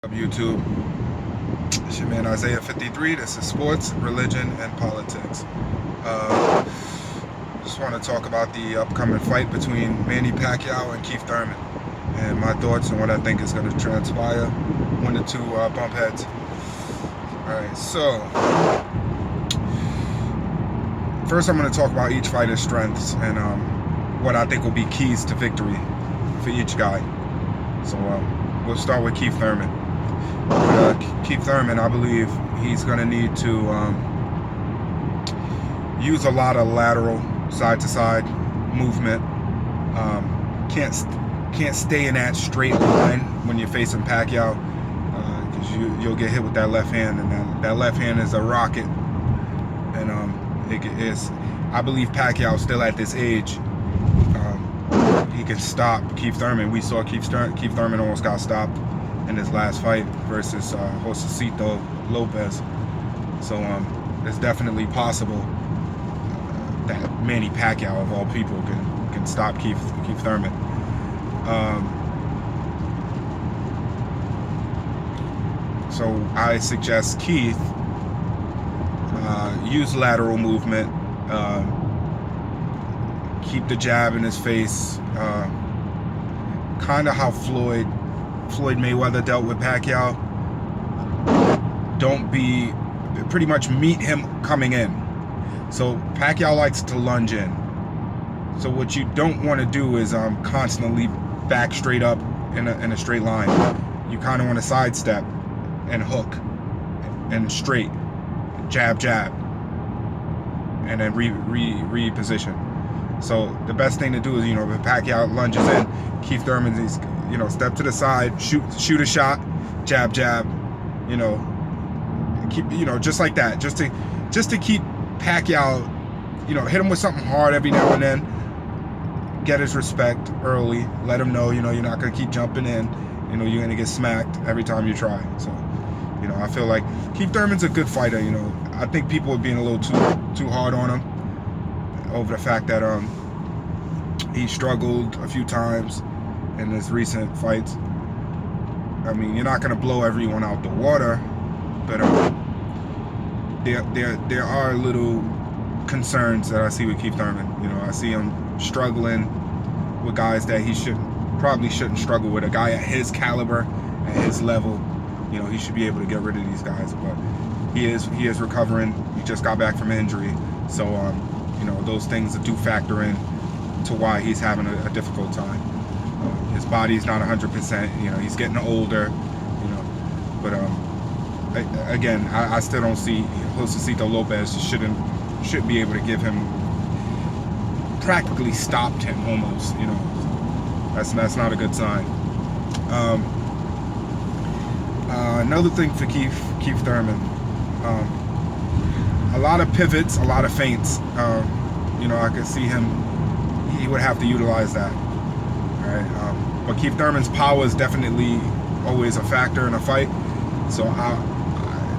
Up YouTube? It's your man Isaiah 53. This is sports, religion, and politics. Just want to talk about the upcoming fight between Manny Pacquiao and Keith Thurman, and my thoughts on what I think is going to transpire when the two bump heads. Alright, so first I'm going to talk about each fighter's strengths and what I think will be keys to victory for each guy. So we'll start with Keith Thurman. Keith Thurman, I believe he's going to need to use a lot of lateral, side-to-side movement. Can't stay in that straight line when you're facing Pacquiao, because you'll get hit with that left hand, and that left hand is a rocket. And I believe Pacquiao still at this age, he can stop Keith Thurman. We saw Keith Thurman almost got stopped in his last fight versus Josecito Lopez. So it's definitely possible that Manny Pacquiao, of all people, can stop Keith Thurman. So I suggest Keith use lateral movement, keep the jab in his face, kind of how Floyd Mayweather dealt with Pacquiao. Pretty much meet him coming in. So Pacquiao likes to lunge in. So what you don't want to do is constantly back straight up in a straight line. You kind of want to sidestep and hook and straight, jab, and then reposition. So the best thing to do is, if Pacquiao lunges in, Keith Thurman is, step to the side, shoot a shot, jab, keep, just like that, just to keep Pacquiao, hit him with something hard every now and then, get his respect early, let him know, you're not gonna keep jumping in, you're gonna get smacked every time you try. So, I feel like Keith Thurman's a good fighter. I think people are being a little too hard on him over the fact that he struggled a few times in his recent fights. I mean, you're not gonna blow everyone out the water, but there are little concerns that I see with Keith Thurman. I see him struggling with guys that he probably shouldn't struggle with. A guy at his caliber, at his level, he should be able to get rid of these guys. But he is recovering. He just got back from injury, so those things do factor in to why he's having a difficult time. His body's not 100%. He's getting older. But again, I still don't see Josecito Lopez shouldn't be able to give him, practically stopped him almost. That's not a good sign. Another thing for Keith Thurman, a lot of pivots, a lot of feints. I could see he would have to utilize that. All right, but Keith Thurman's power is definitely always a factor in a fight. So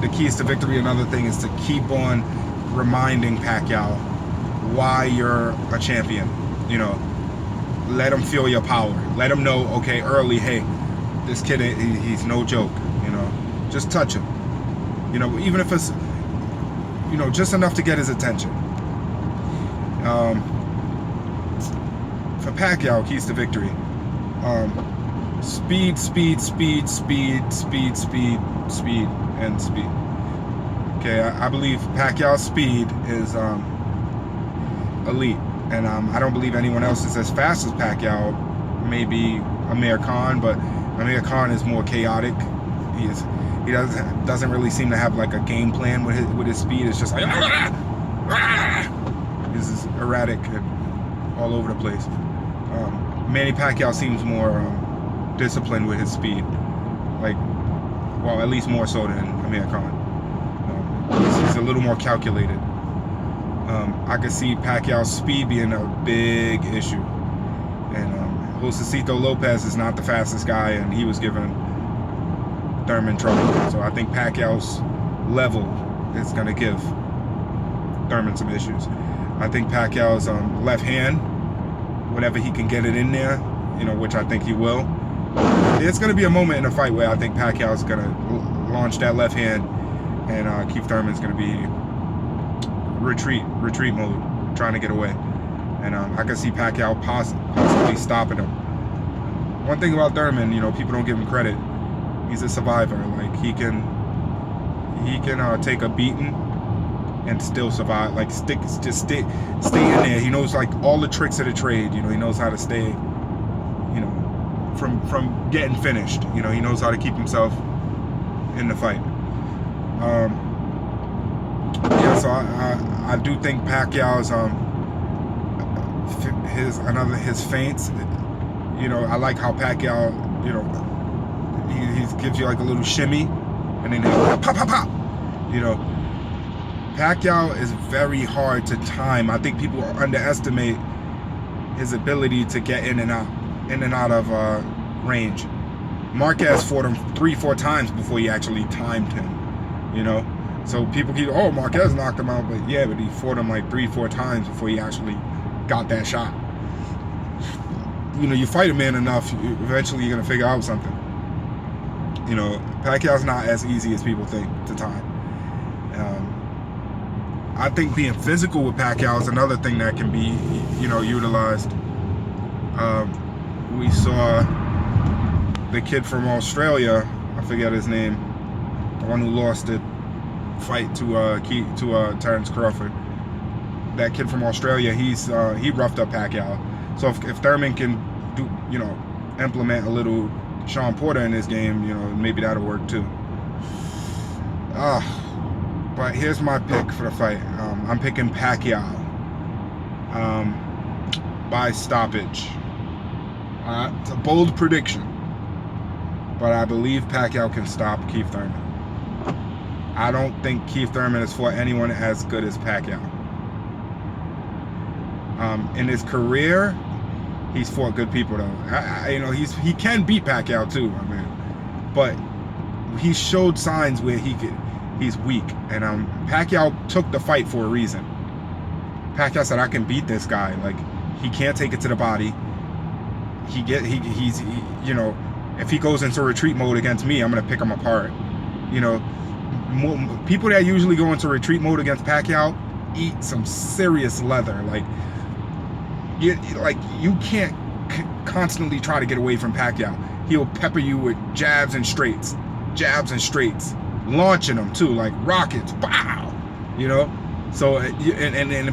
the keys to victory, another thing, is to keep on reminding Pacquiao why you're a champion. Let him feel your power. Let him know, okay, early, hey, this kid, he's no joke. Just touch him. Even if it's, just enough to get his attention. For Pacquiao, keys to victory. Speed, and speed. Okay, I believe Pacquiao's speed is elite, and I don't believe anyone else is as fast as Pacquiao. Maybe Amir Khan, but Amir Khan is more chaotic. He doesn't really seem to have like a game plan with his speed. It's just like he's erratic and all over the place. Manny Pacquiao seems more disciplined with his speed, at least more so than Amir Khan. He's a little more calculated. I could see Pacquiao's speed being a big issue, and Josecito Lopez is not the fastest guy, and he was giving Thurman trouble. So I think Pacquiao's level is going to give Thurman some issues. I think Pacquiao's left hand, whenever he can get it in there, which I think he will, there's going to be a moment in the fight where I think Pacquiao's going to launch that left hand, and Keith Thurman's going to be retreat mode, trying to get away. And I can see Pacquiao possibly stopping him. One thing about Thurman, you know, people don't give him credit. He's a survivor. Like, he can take a beating and still survive. Like, stay in there. He knows, like, all the tricks of the trade. You know, he knows how to stay, you know, from getting finished. You know, he knows how to keep himself in the fight. Yeah, so I do think Pacquiao's his feints. You know, I like how Pacquiao, you know, he gives you like a little shimmy, and then he'll pop, pop, pop. You know, Pacquiao is very hard to time. I think people underestimate his ability to get in and out of range. Marquez fought him 3-4 times before he actually timed him. You know, so people keep, oh, Marquez knocked him out, but yeah, but he fought him like 3-4 times before he actually got that shot. You know, you fight a man enough, eventually you're gonna figure out something. You know, Pacquiao's not as easy as people think to time. I think being physical with Pacquiao is another thing that can be, you know, utilized. We saw the kid from Australia, I forget his name, the one who lost the fight to Terrence Crawford. That kid from Australia, he roughed up Pacquiao. So if Thurman can do, you know, implement a little Sean Porter in his game, you know, maybe that'll work too. But here's my pick for the fight. I'm picking Pacquiao by stoppage. It's a bold prediction, but I believe Pacquiao can stop Keith Thurman. I don't think Keith Thurman has fought anyone as good as Pacquiao. In his career, he's fought good people though. You know, he can beat Pacquiao too. I mean, but he showed signs where he's weak, and Pacquiao took the fight for a reason. Pacquiao said, I can beat this guy. Like, he can't take it to the body. He's you know, if he goes into retreat mode against me, I'm gonna pick him apart. You know, people that usually go into retreat mode against Pacquiao eat some serious leather. Like you can't constantly try to get away from Pacquiao. He'll pepper you with jabs and straights, launching them too, like rockets. Pow! You know. So and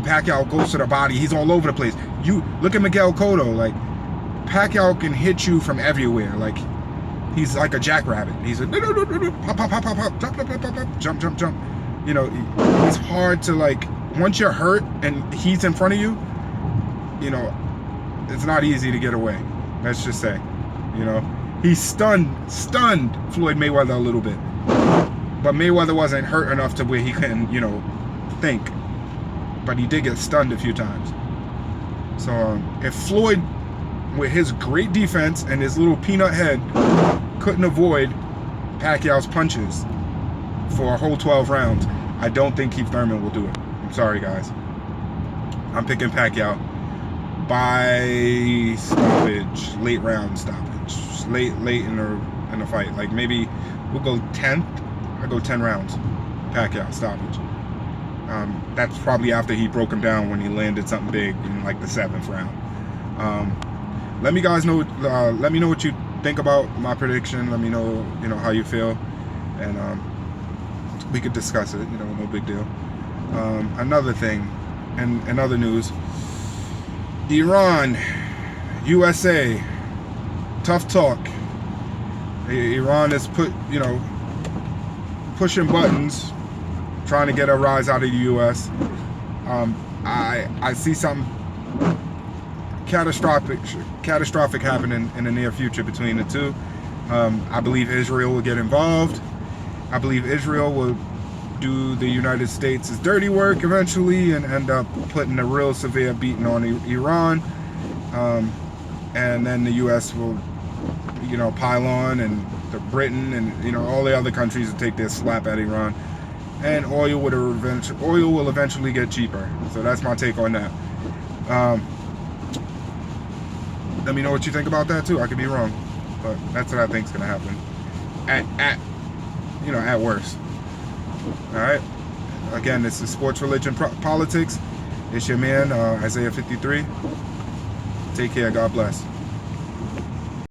Pacquiao goes to the body. He's all over the place. You look at Miguel Cotto. Like, Pacquiao can hit you from everywhere. Like, he's like a jackrabbit. He's like, pop, pop, pop, pop, pop, jump, jump, jump, jump, jump, jump, jump. You know, it's hard to, like, once you're hurt and he's in front of you, you know, it's not easy to get away. Let's just say, you know, he stunned Floyd Mayweather a little bit, but Mayweather wasn't hurt enough to where he couldn't, you know, think. But he did get stunned a few times. So if Floyd, with his great defense and his little peanut head, couldn't avoid Pacquiao's punches for a whole 12 rounds, I don't think Keith Thurman will do it. I'm sorry, guys. I'm picking Pacquiao by stoppage, late round stoppage, late in the fight. Like, maybe we'll go 10th. I go 10 rounds. Pacquiao stoppage. That's probably after he broke him down when he landed something big in like the 7th round. Let me know what you think about my prediction. Let me know, you know, how you feel, and we could discuss it. You know, no big deal. Another thing, and in other news, Iran, USA, tough talk. Iran is pushing buttons, trying to get a rise out of the U.S. I see something catastrophic happening in the near future between the two. I believe Israel will get involved. I believe Israel will do the United States' dirty work eventually and end up putting a real severe beating on Iran. And then the U.S. will, you know, pile on, and Britain and, you know, all the other countries will take their slap at Iran. And oil will eventually get cheaper. So that's my take on that. Let me know what you think about that too. I could be wrong. But that's what I think is going to happen. At worst. All right. Again, this is Sports, Religion, Politics. It's your man, Isaiah 53. Take care. God bless.